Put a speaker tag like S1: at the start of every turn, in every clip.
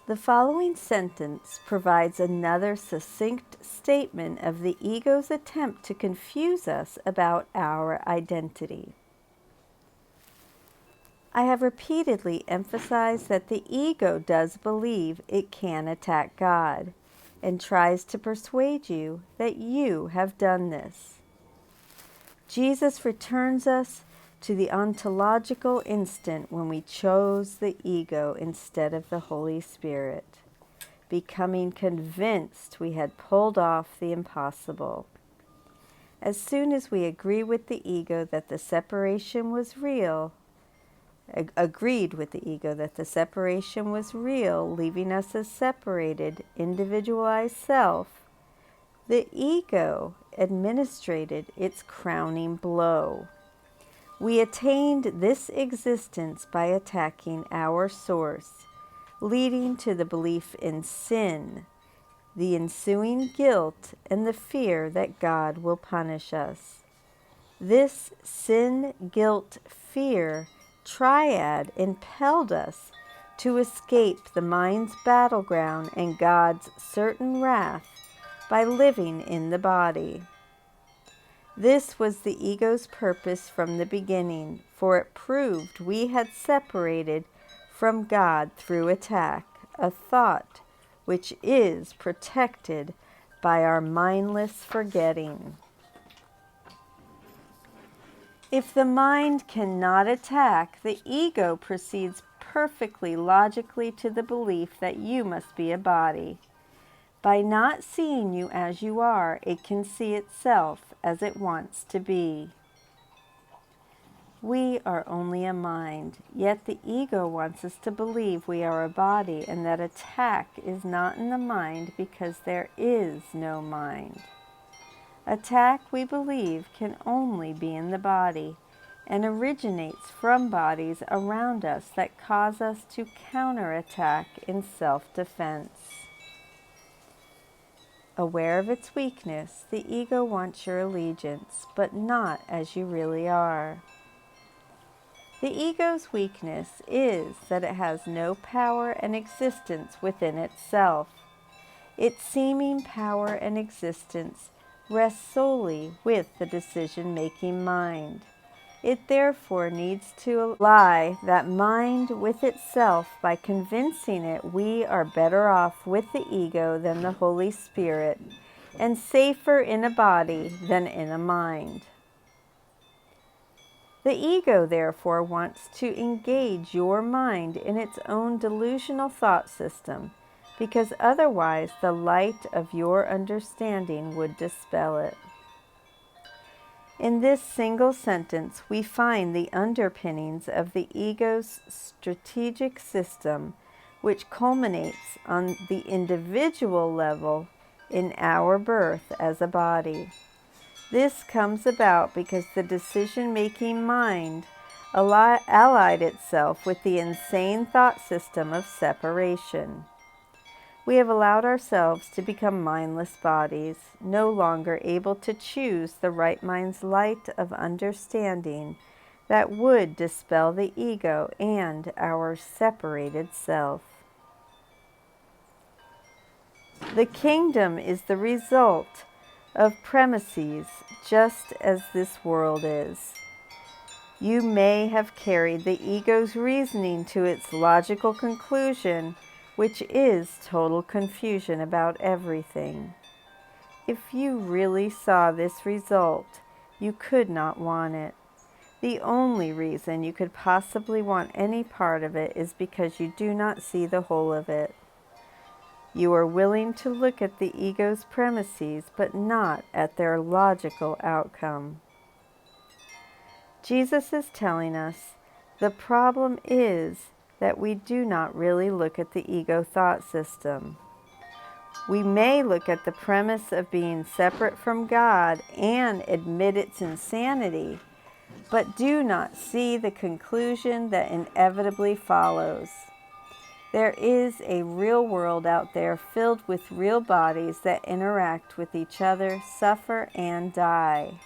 S1: The following sentence provides another succinct statement of the ego's attempt to confuse us about our identity. I have repeatedly emphasized that the ego does believe it can attack God and tries to persuade you that you have done this. Jesus returns us to the ontological instant when we chose the ego instead of the Holy Spirit, becoming convinced we had pulled off the impossible. As soon as we agree with the ego that the separation was real, agreed with the ego that the separation was real, leaving us as separated, individualized self, the ego administered its crowning blow. We attained this existence by attacking our source, leading to the belief in sin, the ensuing guilt, and the fear that God will punish us. This sin, guilt, fear triad impelled us to escape the mind's battleground and God's certain wrath by living in the body. This was the ego's purpose from the beginning, for it proved we had separated from God through attack, a thought which is protected by our mindless forgetting. If the mind cannot attack, the ego proceeds perfectly logically to the belief that you must be a body. By not seeing you as you are, it can see itself as it wants to be. We are only a mind, yet the ego wants us to believe we are a body and that attack is not in the mind because there is no mind. Attack, we believe, can only be in the body and originates from bodies around us that cause us to counterattack in self-defense. Aware of its weakness, the ego wants your allegiance, but not as you really are. The ego's weakness is that it has no power and existence within itself. Its seeming power and existence rests solely with the decision-making mind. It therefore needs to ally that mind with itself by convincing it we are better off with the ego than the Holy Spirit and safer in a body than in a mind. The ego therefore wants to engage your mind in its own delusional thought system, because otherwise the light of your understanding would dispel it. In this single sentence, we find the underpinnings of the ego's strategic system, which culminates on the individual level in our birth as a body. This comes about because the decision-making mind allied itself with the insane thought system of separation. We have allowed ourselves to become mindless bodies, no longer able to choose the right mind's light of understanding that would dispel the ego and our separated self. The kingdom is the result of premises, just as this world is. You may have carried the ego's reasoning to its logical conclusion, which is total confusion about everything. If you really saw this result, you could not want it. The only reason you could possibly want any part of it is because you do not see the whole of it. You are willing to look at the ego's premises, but not at their logical outcome. Jesus is telling us the problem is that we do not really look at the ego thought system. We may look at the premise of being separate from God and admit its insanity, but do not see the conclusion that inevitably follows. There is a real world out there filled with real bodies that interact with each other, suffer, and die.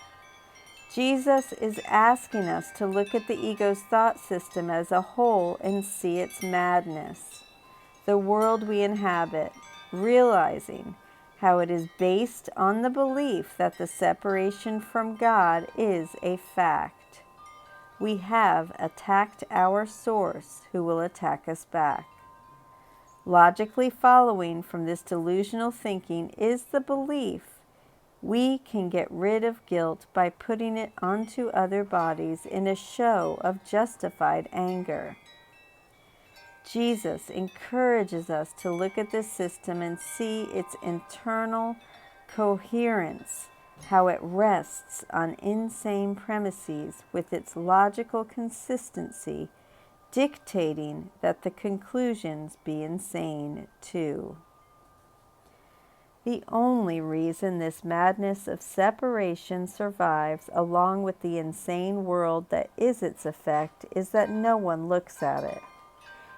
S1: Jesus is asking us to look at the ego's thought system as a whole and see its madness. the world we inhabit, realizing how it is based on the belief that the separation from God is a fact. We have attacked our source, who will attack us back. Logically following from this delusional thinking is the belief we can get rid of guilt by putting it onto other bodies in a show of justified anger. Jesus encourages us to look at this system and see its internal coherence, how it rests on insane premises with its logical consistency, dictating that the conclusions be insane too. The only reason this madness of separation survives along with the insane world that is its effect is that no one looks at it.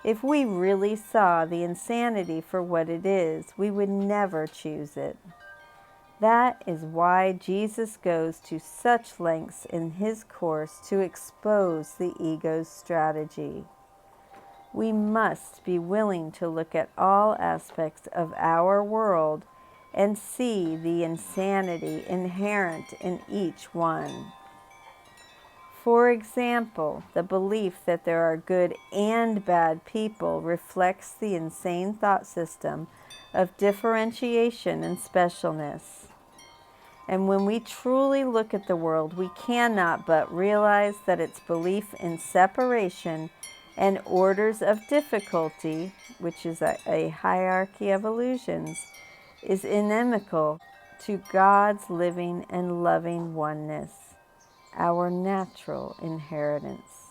S1: If we really saw the insanity for what it is, we would never choose it. That is why Jesus goes to such lengths in his course to expose the ego's strategy. We must be willing to look at all aspects of our world and see the insanity inherent in each one. For example, the belief that there are good and bad people reflects the insane thought system of differentiation and specialness. And when we truly look at the world, we cannot but realize that its belief in separation and orders of difficulty, which is a hierarchy of illusions, is inimical to God's living and loving oneness, our natural inheritance.